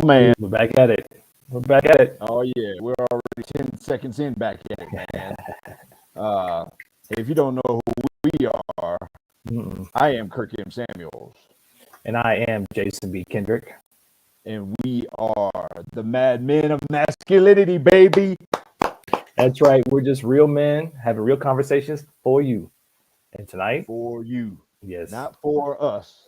man. We're back at it. We're back at it. Oh yeah, we're already 10 seconds in back at it, man. If you don't know who we are, I am Kirk M. Samuels. And I am Jason B. Kendrick. And we are the Mad Men of Masculinity, baby. That's right. We're just real men having real conversations for you. And tonight, for you. Yes. Not for us,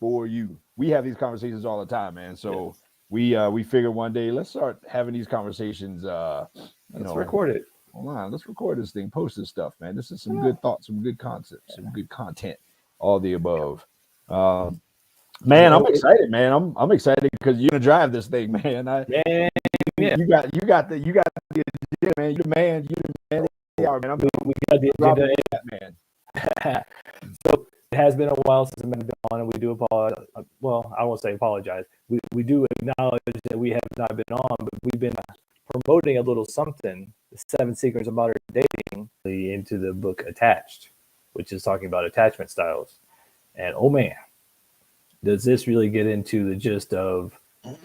for you. We have these conversations all the time, man. So we figured one day, let's start having these conversations. Let's record it. Online. Let's record this thing, post this stuff, man. This is some good thoughts, some good concepts, some good content, all the above. Man, I'm excited, man. I'm excited because you're gonna drive this thing, man. You got the agenda, man. You're the man. We got the agenda, man. So it has been a while since I've been on, and we do apologize. Well, I won't say apologize. We do acknowledge that we have not been on, but we've been promoting a little something, the 7 Secrets of Modern Dating, into the book Attached, which is talking about attachment styles. And oh man, does this really get into the gist of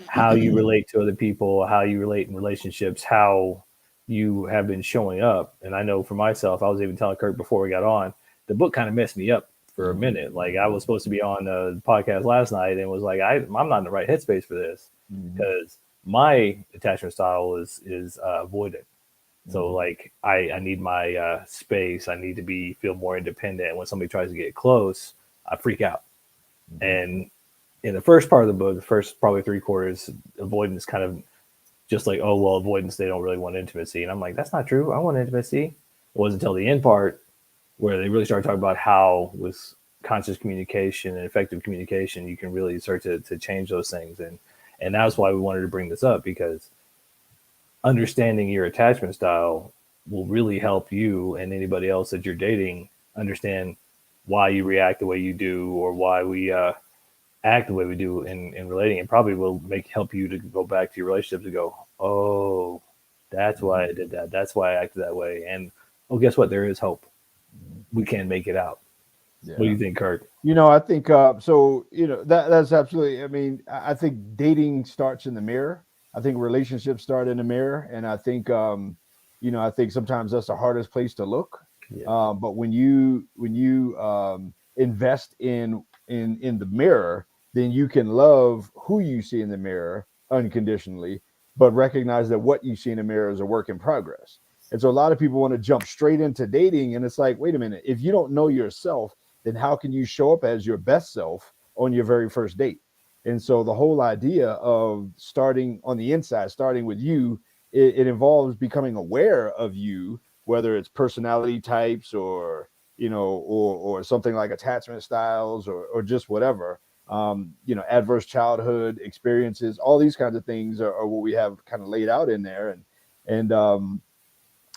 how you relate to other people, how you relate in relationships, how you have been showing up. And I know for myself, I was even telling Kirk before we got on, the book kind of messed me up for a minute. Like I was supposed to be on the podcast last night and was like, I'm not in the right headspace for this because my attachment style is avoidant. So like I need my space. I need to feel more independent. When somebody tries to get close, I freak out. And in the first part of the book, the first probably 3/4, avoidance kind of just like, oh, well, avoidance, they don't really want intimacy. And I'm like, that's not true. I want intimacy. It wasn't until the end part where they really started talking about how with conscious communication and effective communication, you can really start to change those things. And that's why we wanted to bring this up, because understanding your attachment style will really help you and anybody else that you're dating understand why you react the way you do, or why we act the way we do in relating. It probably will help you to go back to your relationship to go, oh, that's why I did that. That's why I acted that way. And oh, guess what? There is hope. We can make it out. Yeah. What do you think, Kirk? I think that's absolutely. I mean, I think dating starts in the mirror. I think relationships start in the mirror, and I think I think sometimes that's the hardest place to look. Yeah. But when you invest in the mirror, then you can love who you see in the mirror unconditionally, but recognize that what you see in the mirror is a work in progress. And so a lot of people want to jump straight into dating, and it's like, wait a minute, if you don't know yourself, then how can you show up as your best self on your very first date? And so the whole idea of starting on the inside, starting with you, it involves becoming aware of you, whether it's personality types or or something like attachment styles or just whatever, adverse childhood experiences, all these kinds of things are what we have kind of laid out in there. And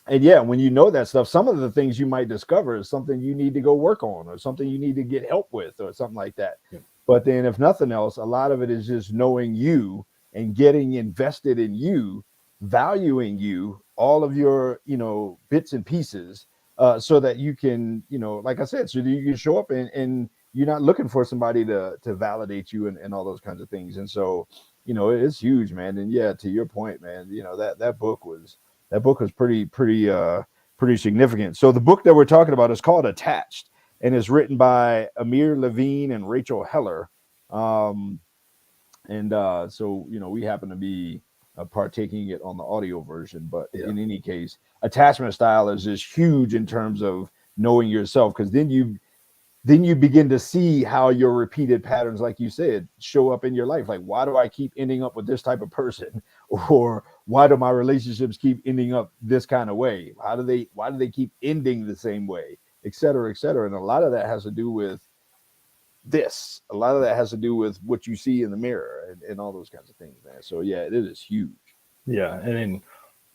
yeah, when you know that stuff, some of the things you might discover is something you need to go work on, or something you need to get help with, or something like that. Yeah. But then if nothing else, a lot of it is just knowing you and getting invested in you, valuing you, all of your, bits and pieces, so that you can, like I said, so that you can show up and you're not looking for somebody to validate you and all those kinds of things. And so, it's huge, man. And yeah, to your point, man, that book was pretty significant. So the book that we're talking about is called Attached, and it's written by Amir Levine and Rachel Heller. So we happen to be partaking it on the audio version, but in any case, attachment style is just huge in terms of knowing yourself, because then you begin to see how your repeated patterns, like you said, show up in your life. Like, why do I keep ending up with this type of person? Or why do my relationships keep ending up this kind of way? Why do they keep ending the same way, et cetera, et cetera? And a lot of that has to do with this. A lot of that has to do with what you see in the mirror and all those kinds of things, man. So yeah, it is huge. Yeah. And then,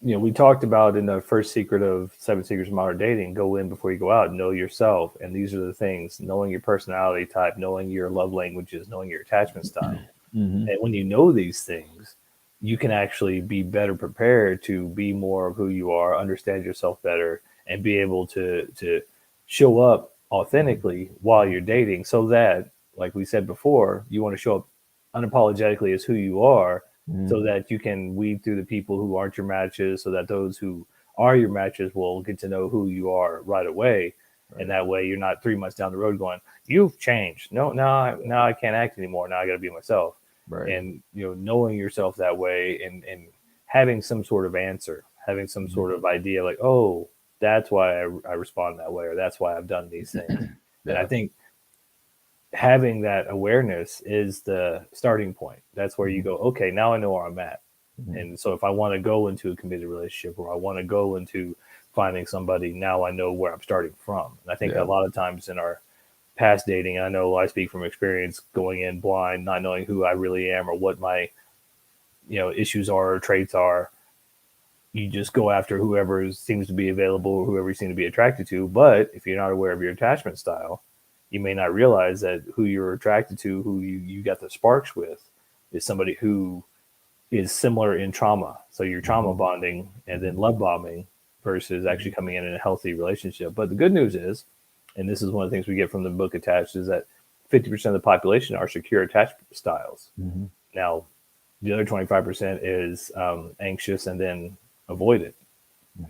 we talked about in the first secret of 7 Secrets of Modern Dating, go in before you go out, know yourself. And these are the things: knowing your personality type, knowing your love languages, knowing your attachment style. Mm-hmm. And when you know these things, you can actually be better prepared to be more of who you are, understand yourself better, and be able to show up authentically while you're dating, so that, like we said before, you want to show up unapologetically as who you are, so that you can weed through the people who aren't your matches, so that those who are your matches will get to know who you are right away. Right. And that way you're not 3 months down the road going, you've changed. No, now I can't act anymore. Now I got to be myself. Right. And, knowing yourself that way and having some sort of answer, having some sort of idea like, oh, that's why I respond that way, or that's why I've done these things. And I think having that awareness is the starting point. That's where you go, okay, now I know where I'm at. And so if I want to go into a committed relationship, or I want to go into finding somebody, now I know where I'm starting from. And I think a lot of times in our past dating, I know I speak from experience, going in blind, not knowing who I really am or what my issues are or traits are. You just go after whoever seems to be available or whoever you seem to be attracted to. But if you're not aware of your attachment style, you may not realize that who you're attracted to, who you got the sparks with, is somebody who is similar in trauma. So you're trauma bonding and then love bombing versus actually coming in a healthy relationship. But the good news is, and this is one of the things we get from the book Attached, is that 50% of the population are secure attachment styles. Now, the other 25% is anxious and then avoidant.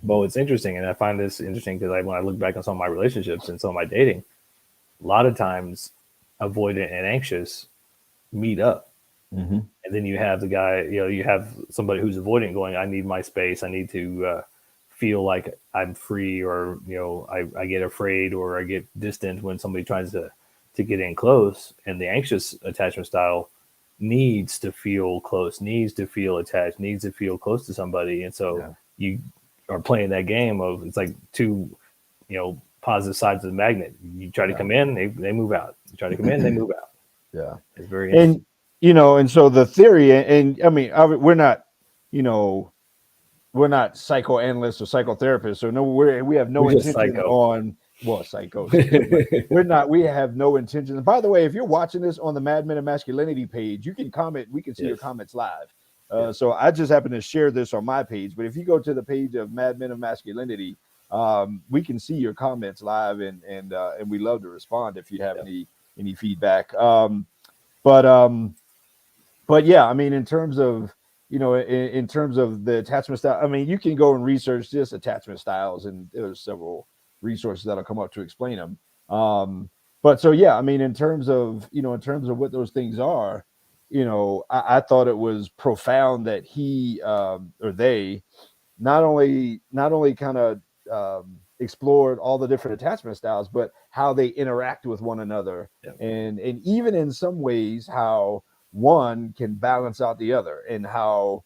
But it's interesting, and I find this interesting because when I look back on some of my relationships and some of my dating, a lot of times avoidant and anxious meet up. And then you have the guy, you have somebody who's avoidant going, I need my space. I need to feel like I'm free, or, I get afraid or I get distant when somebody tries to get in close. And the anxious attachment style needs to feel close, needs to feel attached, needs to feel close to somebody. And so you are playing that game of, it's like two, positive sides of the magnet. You try to come in, they move out. You try to come in, they move out. Yeah. It's very interesting. And so the theory, and I mean, we're not, we're not psychoanalysts or psychotherapists. So we have no intention on, psychos. We have no intention. And by the way, if you're watching this on the Mad Men of Masculinity page, you can comment. We can see your comments live. So I just happen to share this on my page. But if you go to the page of Mad Men of Masculinity, we can see your comments live, and we love to respond if you have any feedback. But yeah, I mean, in terms of in terms of the attachment style, I mean, you can go and research just attachment styles, and there's several resources that'll come up to explain them. But so yeah, I mean, in terms of what those things are, I thought it was profound that he or they not only kind of explored all the different attachment styles, but how they interact with one another, and even in some ways how one can balance out the other, and how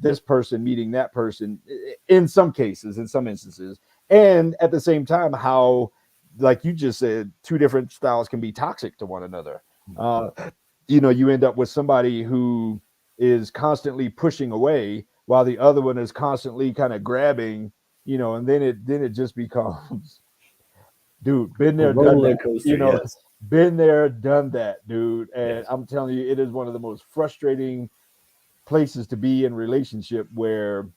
this person meeting that person in some cases, in some instances, and at the same time how, like you just said, two different styles can be toxic to one another. You end up with somebody who is constantly pushing away while the other one is constantly kind of grabbing, and then it just becomes, dude, been there, done that. Coaster, Been there, done that, dude. And I'm telling you, it is one of the most frustrating places to be in relationship, where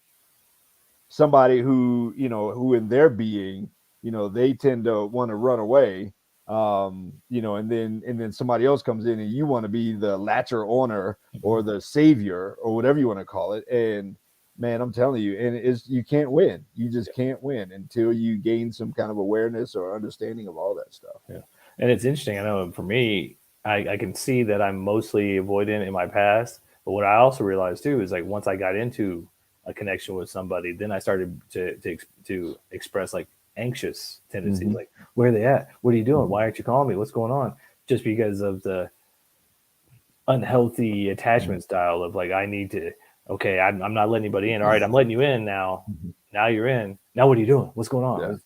somebody who in their being, they tend to want to run away, and then somebody else comes in and you want to be the latcher owner or the savior or whatever you want to call it. And man, I'm telling you, and you can't win. You just can't win until you gain some kind of awareness or understanding of all that stuff. Yeah. And it's interesting. I know for me, I can see that I'm mostly avoidant in my past. But what I also realized too is, like, once I got into a connection with somebody, then I started to express like anxious tendencies. Like, where are they at? What are you doing? Why aren't you calling me? What's going on? Just because of the unhealthy attachment style of, like, I need to, okay, I'm not letting anybody in. All right, I'm letting you in now. Now you're in. Now what are you doing? What's going on? Yeah.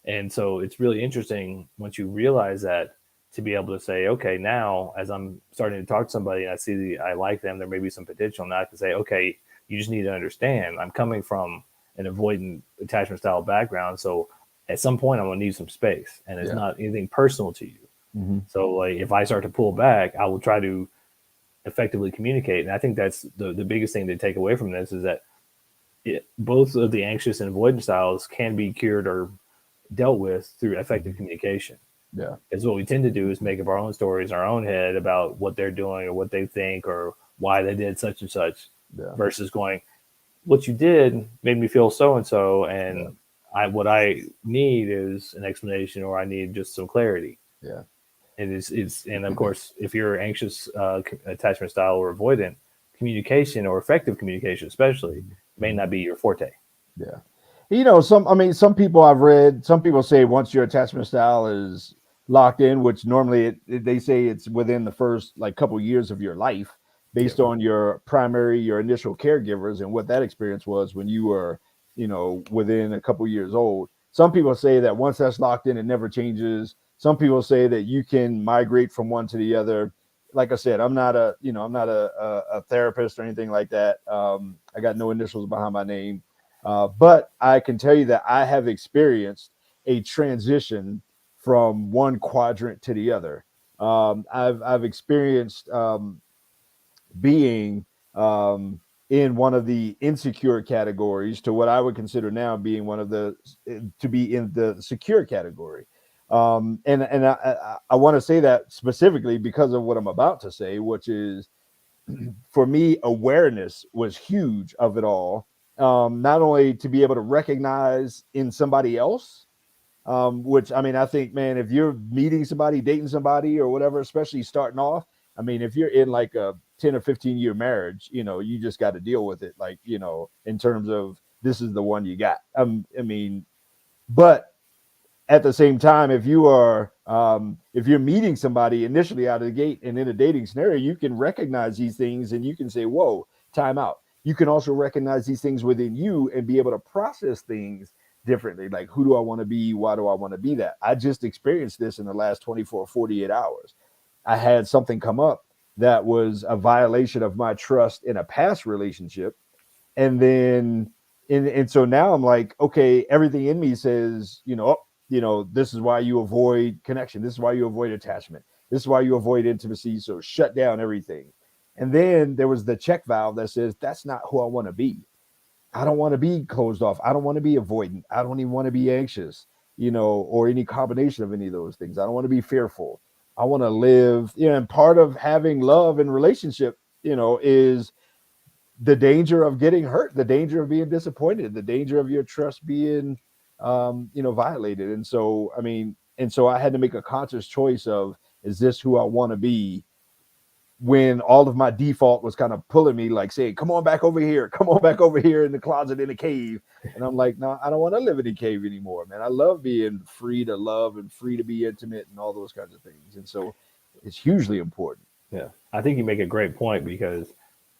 And so it's really interesting once you realize that, to be able to say, okay, now as I'm starting to talk to somebody and I see I like them, there may be some potential. Now I can say, okay, you just need to understand, I'm coming from an avoidant attachment style background. So at some point I'm going to need some space, and it's not anything personal to you. So like, if I start to pull back, I will try to effectively communicate. And I think that's the biggest thing to take away from this, is that both of the anxious and avoidant styles can be cured or dealt with through effective communication. Yeah. Because what we tend to do is make up our own stories in our own head about what they're doing or what they think or why they did such and such. Yeah. versus going, what you did made me feel so and so, and what I need is an explanation, or I need just some clarity. Yeah. And and of course, if you're anxious attachment style or avoidant, communication or effective communication, especially, may not be your forte. Yeah. Some people I've read, some people say once your attachment style is locked in, which normally they say it's within the first like couple years of your life, Yeah. based on your initial caregivers and what that experience was when you were, within a couple years old. Some people say that once that's locked in, it never changes. Some people say that you can migrate from one to the other. Like I said, I'm not a therapist or anything like that. I got no initials behind my name. But I can tell you that I have experienced a transition from one quadrant to the other. I've experienced being in one of the insecure categories to what I would consider now being to be in the secure category. And I want to say that specifically because of what I'm about to say, which is for me, awareness was huge of it all. Not only to be able to recognize in somebody else, which I think, man, if you're meeting somebody, dating somebody, or whatever, especially starting off, if you're in like a 10 or 15-year marriage, you just got to deal with it, like, in terms of this is the one you got. But at the same time, if you're meeting somebody initially out of the gate and in a dating scenario, you can recognize these things and you can say, whoa, time out. You can also recognize these things within you and be able to process things differently. Like, who do I want to be? Why do I want to be that? I just experienced this in the last 24, 48 hours. I had something come up that was a violation of my trust in a past relationship. And then, and so now I'm like, okay, everything in me says, this is why you avoid connection. This is why you avoid attachment. This is why you avoid intimacy. So shut down everything. And then there was the check valve that says, that's not who I want to be. I don't want to be closed off. I don't want to be avoidant. I don't even want to be anxious, or any combination of any of those things. I don't want to be fearful. I want to live, and part of having love and relationship, is the danger of getting hurt, the danger of being disappointed, the danger of your trust being, violated. And so I had to make a conscious choice of, is this who I want to be? When all of my default was kind of pulling me, like saying, come on back over here, come on back over here in the closet in a cave. And I'm like, no, I don't want to live in a cave anymore, man. I love being free to love and free to be intimate and all those kinds of things. And so it's hugely important. Yeah, I think you make a great point, because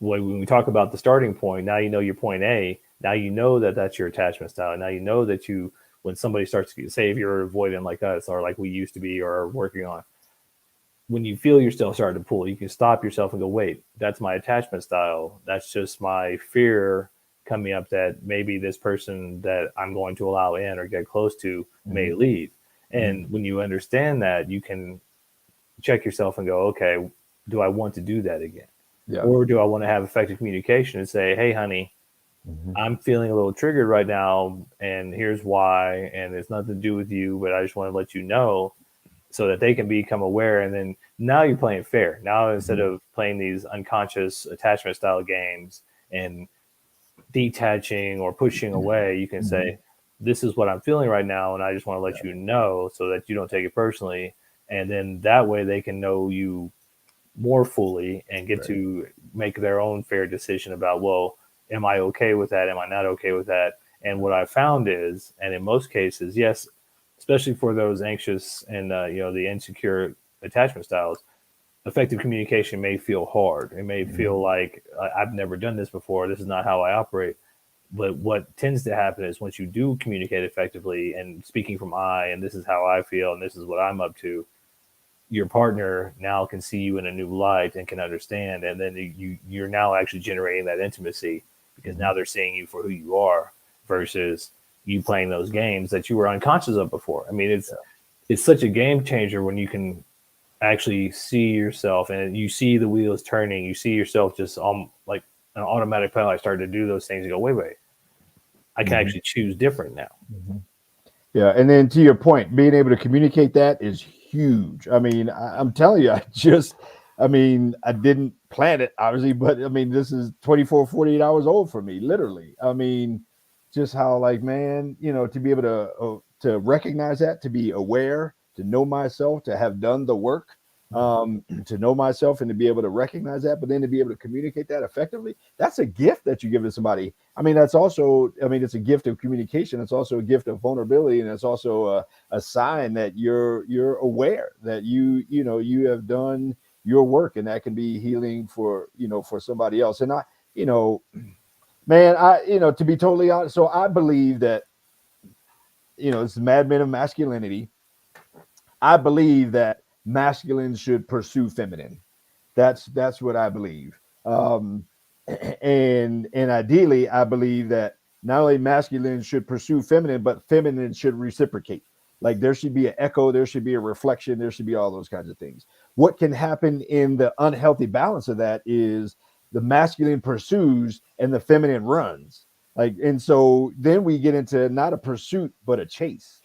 when we talk about the starting point, now you know your point A. Now you know that that's your attachment style. Now you know that when somebody starts to say, if you're avoidant like us or like we used to be or are working on, when you feel yourself starting to pull, you can stop yourself and go, wait, that's my attachment style. That's just my fear coming up that maybe this person that I'm going to allow in or get close to may leave. And when you understand that, you can check yourself and go, okay, do I want to do that again? Yeah. Or do I want to have effective communication and say, hey, honey, I'm feeling a little triggered right now, and here's why, and it's nothing to do with you, but I just want to let you know, so that they can become aware. And then now you're playing fair. Now, instead of playing these unconscious attachment style games and detaching or pushing away, you can say, this is what I'm feeling right now, and I just want to let you know so that you don't take it personally. And then that way they can know you more fully and get to make their own fair decision about, well, am I okay with that? Am I not okay with that? And what I found is, and in most cases, yes, especially for those anxious and the insecure attachment styles, effective communication may feel hard. It may feel like, I've never done this before. This is not how I operate. But what tends to happen is, once you do communicate effectively and speaking from I, and this is how I feel, and this is what I'm up to, your partner now can see you in a new light and can understand. And then you're now actually generating that intimacy, because now they're seeing you for who you are versus you playing those games that you were unconscious of before. I mean, it's such a game changer when you can actually see yourself and you see the wheels turning. You see yourself just like an automatic pilot start to do those things and go, wait, I can actually choose different now. Yeah. And then to your point, being able to communicate that is huge. I'm telling you, I mean, I didn't plan it, obviously, but I mean, this is 24, 48 hours old for me, literally. I mean, just how, like, man, to be able to recognize that, to be aware, to know myself, to have done the work, to know myself and to be able to recognize that, but then to be able to communicate that effectively, that's a gift that you give to somebody. I mean, that's also, I mean, it's a gift of communication. It's also a gift of vulnerability. And it's also a sign that you're aware that you have done your work, and that can be healing for for somebody else. And I, man, to be totally honest, so I believe that it's the madmen of masculinity. I believe that masculine should pursue feminine. That's what I believe. And ideally, I believe that not only masculine should pursue feminine, but feminine should reciprocate. Like, there should be an echo, there should be a reflection, there should be all those kinds of things. What can happen in the unhealthy balance of that is the masculine pursues and the feminine runs. Like, and so then we get into not a pursuit, but a chase.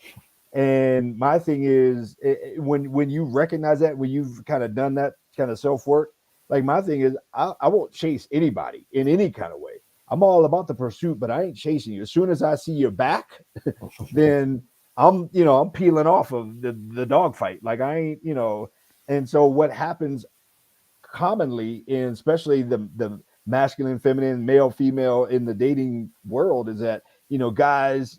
And my thing is, when you recognize that, when you've kind of done that kind of self work, like, my thing is, I won't chase anybody in any kind of way. I'm all about the pursuit, but I ain't chasing you. As soon as I see your back, then I'm peeling off of the dog fight. Like, I ain't. And so what happens commonly in, especially the masculine, feminine, male, female in the dating world, is that guys,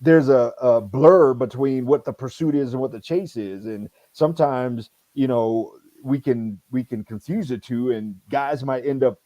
there's a blur between what the pursuit is and what the chase is, and sometimes we can confuse the two, and guys might end up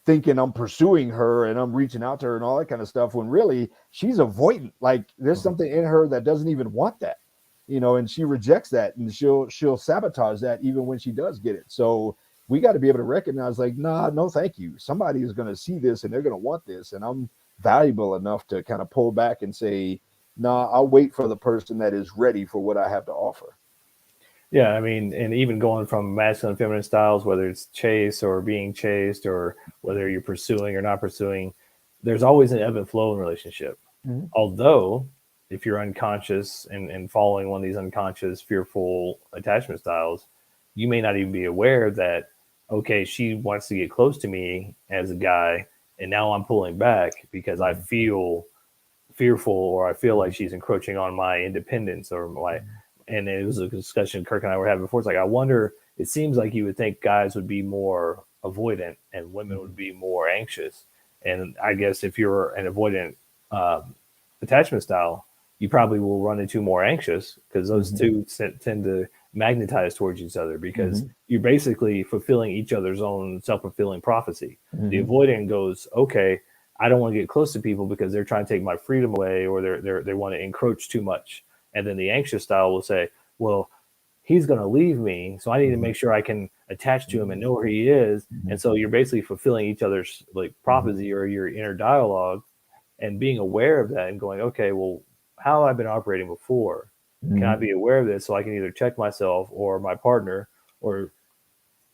thinking I'm pursuing her and I'm reaching out to her and all that kind of stuff, when really she's avoidant. Like, there's something in her that doesn't even want that, and she rejects that, and she'll sabotage that even when she does get it. So we got to be able to recognize, like, nah, no thank you. Somebody is going to see this and they're going to want this, and I'm valuable enough to kind of pull back and say, nah, I'll wait for the person that is ready for what I have to offer. Yeah, I mean, and even going from masculine and feminine styles, whether it's chase or being chased, or whether you're pursuing or not pursuing, there's always an ebb and flow in relationship. Mm-hmm. Although, if you're unconscious and following one of these unconscious, fearful attachment styles, you may not even be aware that, okay, she wants to get close to me as a guy, and now I'm pulling back because I feel fearful, or I feel like she's encroaching on my independence or my. And it was a discussion Kirk and I were having before. It's like, I wonder, it seems like you would think guys would be more avoidant and women would be more anxious. And I guess if you're an avoidant attachment style, you probably will run into more anxious, because those two tend to magnetize towards each other, because you're basically fulfilling each other's own self-fulfilling prophecy. The avoidant goes, okay, I don't want to get close to people because they're trying to take my freedom away, or they want to encroach too much. And then the anxious style will say, well, he's going to leave me, so I need to make sure I can attach to him and know where he is. And so you're basically fulfilling each other's, like, prophecy or your inner dialogue, and being aware of that and going, okay, well, how have I been operating before? Can I be aware of this so I can either check myself or my partner, or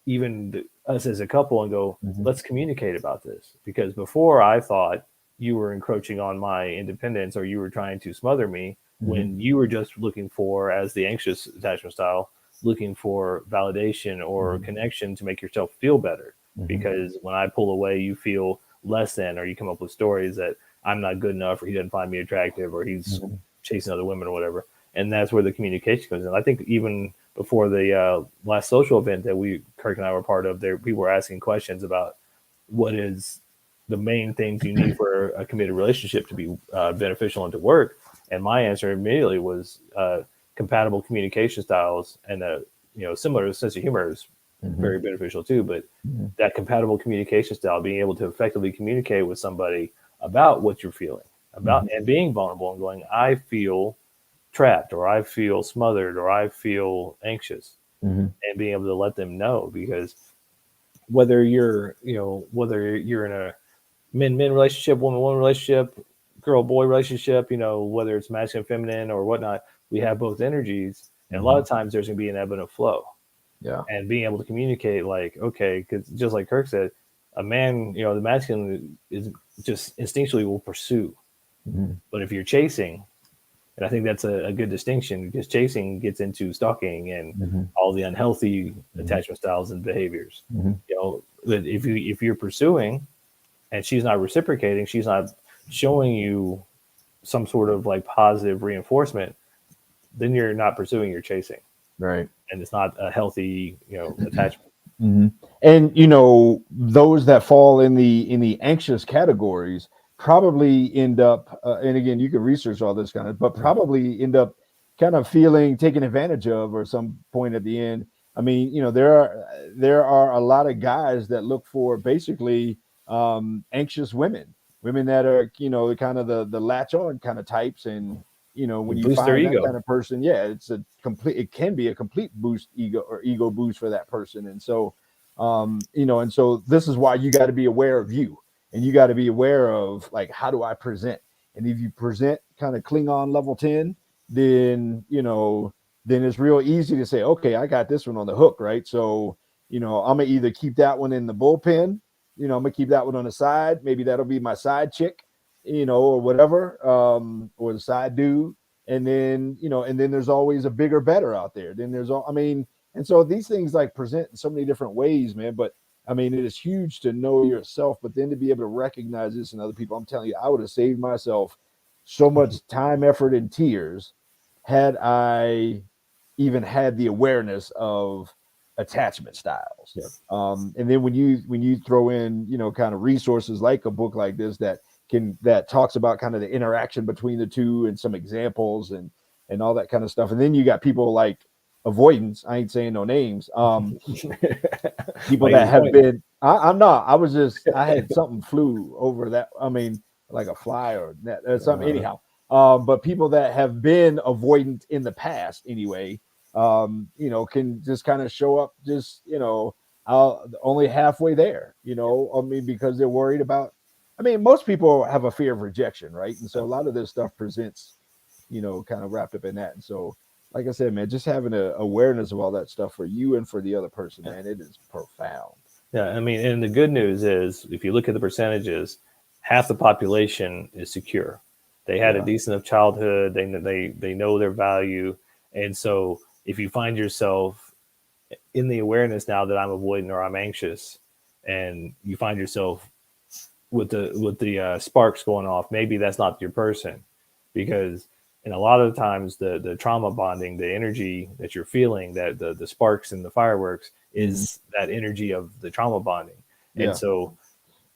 even us as a couple, and go, let's communicate about this? Because before, I thought you were encroaching on my independence, or you were trying to smother me, when you were just looking for, as the anxious attachment style, looking for validation or connection to make yourself feel better. Because when I pull away, you feel less than, or you come up with stories that I'm not good enough, or he doesn't find me attractive, or he's chasing other women or whatever. And that's where the communication comes in. I think even before the last social event that Kirk and I were part of, there people were asking questions about what is the main things you need for a committed relationship to be beneficial and to work. And my answer immediately was compatible communication styles, and similar sense of humor is very beneficial too. But that compatible communication style, being able to effectively communicate with somebody about what you're feeling, about and being vulnerable and going, I feel trapped, or I feel smothered, or I feel anxious, and being able to let them know. Because whether you're in a men relationship, woman relationship, girl boy relationship, whether it's masculine, feminine, or whatnot, we have both energies, and a lot of times there's going to be an ebb and a flow. Yeah. And being able to communicate, like, okay, because just like Kirk said, a man, the masculine is just instinctually will pursue. But if you're chasing, And I think that's a good distinction, because chasing gets into stalking and Mm-hmm. all the unhealthy Mm-hmm. attachment styles and behaviors. Mm-hmm. You know, but if you're pursuing and she's not reciprocating, she's not showing you some sort of like positive reinforcement, then you're not pursuing, you're chasing, Right. and it's not a healthy, attachment. Mm-hmm. And those that fall in the anxious categories probably end up, and again, you can research all this kind of, but probably end up kind of feeling taken advantage of, or some point at the end. I mean, there are a lot of guys that look for basically anxious women that are kind of the latch on kind of types, and when It you boosts their find that ego. kind of person, yeah, it can be a complete boost ego boost for that person. And so and so this is why you got to be aware of you, and you got to be aware of, like, how do I present? And if you present kind of Klingon level 10, then then it's real easy to say, okay, I got this one on the hook, right? So I'm gonna either keep that one in the bullpen, I'm gonna keep that one on the side, maybe that'll be my side chick, or whatever, or the side dude. And then, and then there's always a bigger, better out there. Then there's all, I mean, and so these things like present in so many different ways, man. But I mean, it is huge to know yourself, but then to be able to recognize this in other people. I'm telling you, I would have saved myself so much time, effort, and tears had I even had the awareness of attachment styles. Yeah. And then when you throw in, kind of resources like a book like this that talks about kind of the interaction between the two, and some examples, and all that kind of stuff. And then you got people like avoidance. I ain't saying no names. People Like his that have point. been. I'm not. I had something flew over that. I mean, like a fly or something. Anyhow, but people that have been avoidant in the past, anyway, can just kind of show up, just only halfway there. I mean, because they're worried about. I mean, most people have a fear of rejection, right? And so a lot of this stuff presents, kind of wrapped up in that. And so, like I said, man, just having a awareness of all that stuff for you and for the other person, man, it is profound. Yeah, I mean, and the good news is, if you look at the percentages, half the population is secure. They had a Yeah. decent enough childhood. They know their value, and so if you find yourself in the awareness now that I'm avoidant or I'm anxious, and you find yourself with the sparks going off, maybe that's not your person, because and a lot of the times the trauma bonding, the energy that you're feeling, that the sparks and the fireworks Mhm. is that energy of the trauma bonding. And Yeah. so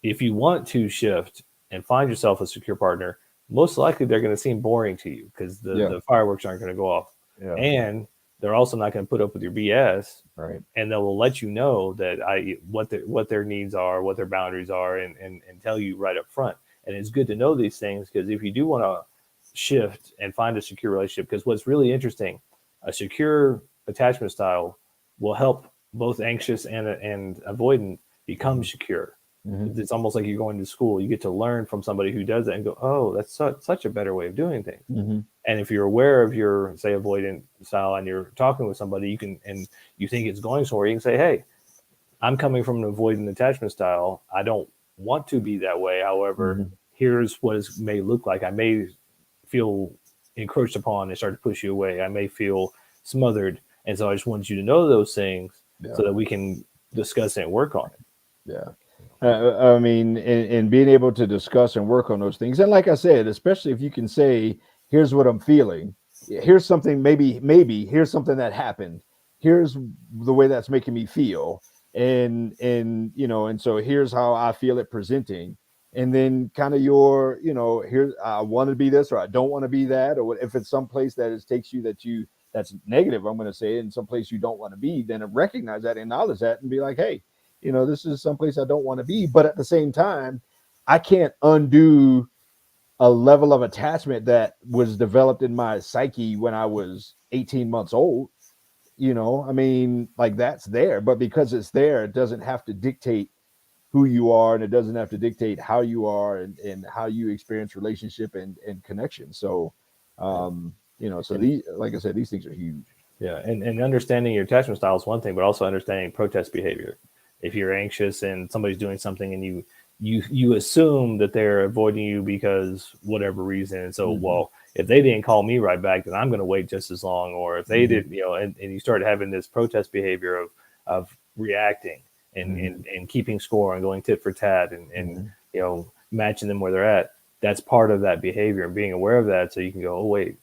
if you want to shift and find yourself a secure partner, most likely they're going to seem boring to you, because Yeah. the fireworks aren't going to go off. Yeah. And they're also not going to put up with your BS, Right. and they will let you know that what their needs are, what their boundaries are, and tell you right up front. And it's good to know these things, because if you do want to shift and find a secure relationship, because what's really interesting, a secure attachment style will help both anxious and avoidant become secure. Hmm. It's almost like you're going to school. You get to learn from somebody who does that and go, oh, that's such a better way of doing things. Hmm. And if you're aware of your, say, avoidant style, and you're talking with somebody, you can, and you think it's going somewhere, you can say, hey, I'm coming from an avoidant attachment style. I don't want to be that way. However, Hmm. here's what it may look like. I may feel encroached upon and start to push you away. I may feel smothered. And so I just want you to know those things Yeah. so that we can discuss it and work on it. Yeah. I mean, and being able to discuss and work on those things. And like I said, especially if you can say, here's what I'm feeling. Here's something, maybe here's something that happened. Here's the way that's making me feel. And so here's how I feel it presenting. And then kind of here, I want to be this, or I don't want to be that, or if it's someplace that it takes you that's negative, I'm going to say, in some place you don't want to be, then recognize that, acknowledge that, and be like, hey, this is someplace I don't want to be. But at the same time, I can't undo a level of attachment that was developed in my psyche when I was 18 months old. I mean, like, that's there, but because it's there, it doesn't have to dictate who you are, and it doesn't have to dictate how you are, and how you experience relationship and connection. So, so And these, like I said, these things are huge. yeah, and understanding your attachment style is one thing, but also understanding protest behavior. If you're anxious and somebody's doing something and you assume that they're avoiding you because whatever reason. And so, Mhm. well, if they didn't call me right back, then I'm going to wait just as long. Or if they did, and you start having this protest behavior of reacting and keeping score and going tit for tat and matching them where they're at. That's part of that behavior and being aware of that. So you can go, oh wait,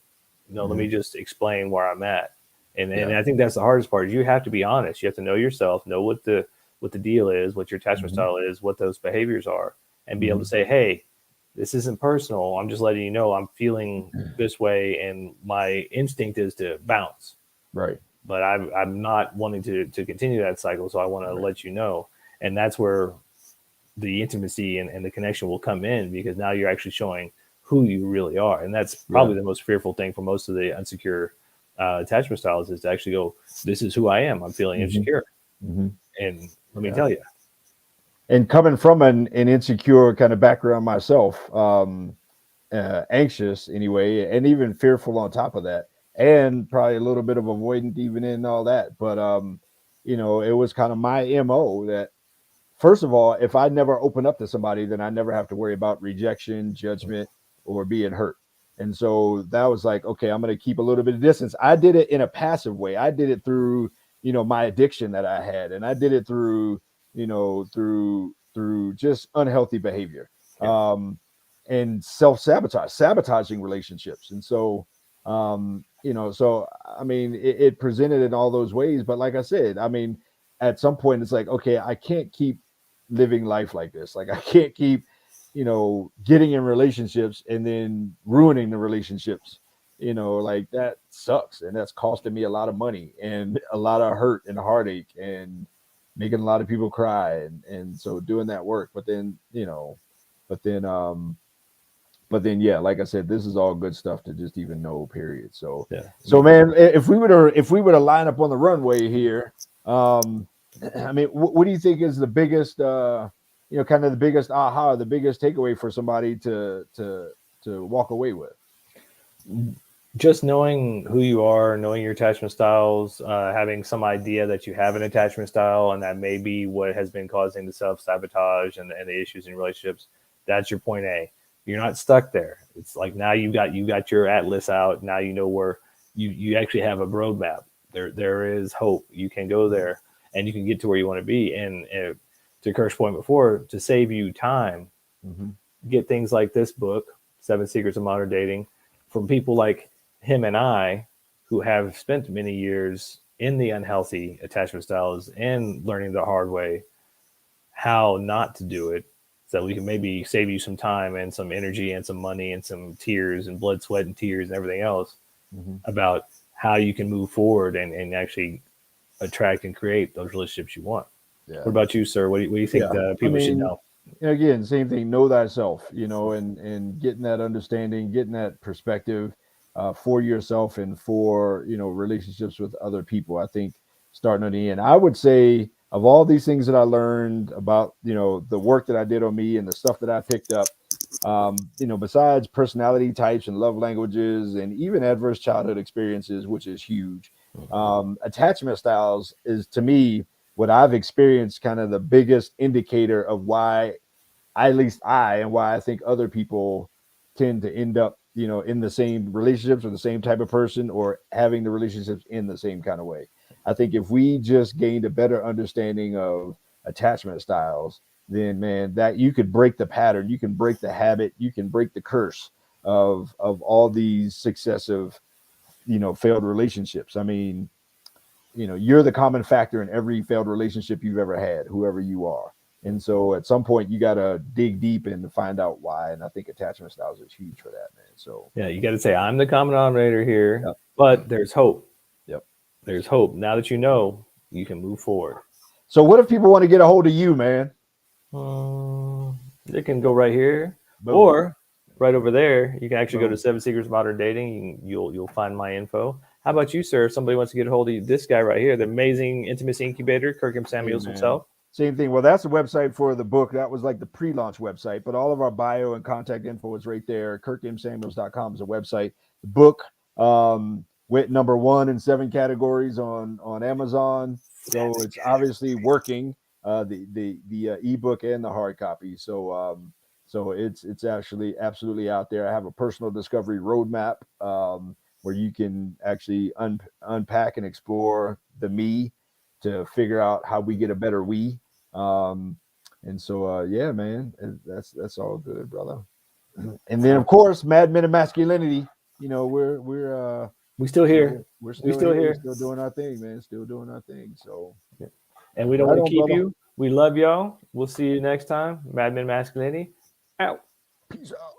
let me just explain where I'm at. And I think that's the hardest part. Is you have to be honest. You have to know yourself, know what the deal is, what your attachment style is, what those behaviors are, and be able to say, hey, this isn't personal. I'm just letting you know I'm feeling this way, and my instinct is to bounce. Right. But I'm not wanting to continue that cycle, so I want to let you know. And that's where the intimacy and the connection will come in, because now you're actually showing who you really are. And that's probably the most fearful thing for most of the insecure attachment styles, is to actually go, this is who I am. I'm feeling insecure. And let me tell you. And coming from an insecure kind of background myself, anxious anyway, and even fearful on top of that, and probably a little bit of avoidant even in all that. But it was kind of my MO that, first of all, if I never open up to somebody, then I never have to worry about rejection, judgment, or being hurt. And so that was like, okay, I'm going to keep a little bit of distance. I did it in a passive way. I did it through, my addiction that I had, and I did it through, through just unhealthy behavior, and sabotaging relationships. And so, so I mean, it presented in all those ways. But like I said, I mean, at some point, it's like, okay, I can't keep living life like this. Like, I can't keep, getting in relationships and then ruining the relationships. Like, that sucks, and that's costing me a lot of money and a lot of hurt and heartache and making a lot of people cry, and so doing that work. But then, but then yeah, like I said, this is all good stuff to just even know, period. So man, if we were to line up on the runway here, I mean, what do you think is the biggest kind of the biggest aha, the biggest takeaway for somebody to walk away with? Just knowing who you are, knowing your attachment styles, having some idea that you have an attachment style, and that may be what has been causing the self-sabotage and the issues in relationships. That's your point A. You're not stuck there. It's like, now you got your atlas out. Now you know where you actually have a roadmap. There is hope. You can go there, and you can get to where you want to be. And to Kirk's point before, to save you time, get things like this book, 7 Secrets of Modern Dating, from people like him and I, who have spent many years in the unhealthy attachment styles and learning the hard way how not to do it, so we can maybe save you some time and some energy and some money and some tears and blood, sweat, and tears and everything else about how you can move forward and actually attract and create those relationships you want. Yeah. What about you, sir? What do you think people should know? Again, same thing. Know thyself, and getting that understanding, getting that perspective for yourself and for relationships with other people. I think starting on the end, I would say, of all these things that I learned about the work that I did on me and the stuff that I picked up, besides personality types and love languages and even adverse childhood experiences, which is huge, attachment styles is, to me, what I've experienced, kind of the biggest indicator of why, at least and why I think other people tend to end up, in the same relationships or the same type of person, or having the relationships in the same kind of way. I think if we just gained a better understanding of attachment styles, then, man, that you could break the pattern, you can break the habit, you can break the curse of all these successive, failed relationships. I mean, you're the common factor in every failed relationship you've ever had, whoever you are. And so at some point you got to dig deep in to find out why. And I think attachment styles is huge for that, man. So yeah, you got to say, I'm the common denominator here, but there's hope. Yep. There's hope. Now that you know, you can move forward. So what if people want to get a hold of you, man? They can go right here. Boom. Or right over there. You can actually go to 7 Secrets of Modern Dating. You'll find my info. How about you, sir? If somebody wants to get a hold of you, this guy right here, the amazing intimacy incubator, Kirk M. Samuels himself. Same thing. Well, that's the website for the book. That was like the pre-launch website, but all of our bio and contact info is right there. KirkMSamuels.com is a website. The book went number 1 in 7 categories on Amazon. So it's obviously working. the ebook and the hard copy. So it's actually absolutely out there. I have a personal discovery roadmap, where you can actually unpack and explore the me to figure out how we get a better we. And so yeah, man, that's all good, brother. And then of course, Mad Men of Masculinity. You know, we still here. we're We still still here. We're here. still doing our thing, man. Still doing our thing. So And we don't right want to on, keep brother. you. We love y'all. We'll see you next time. Mad Men Masculinity out. Peace out.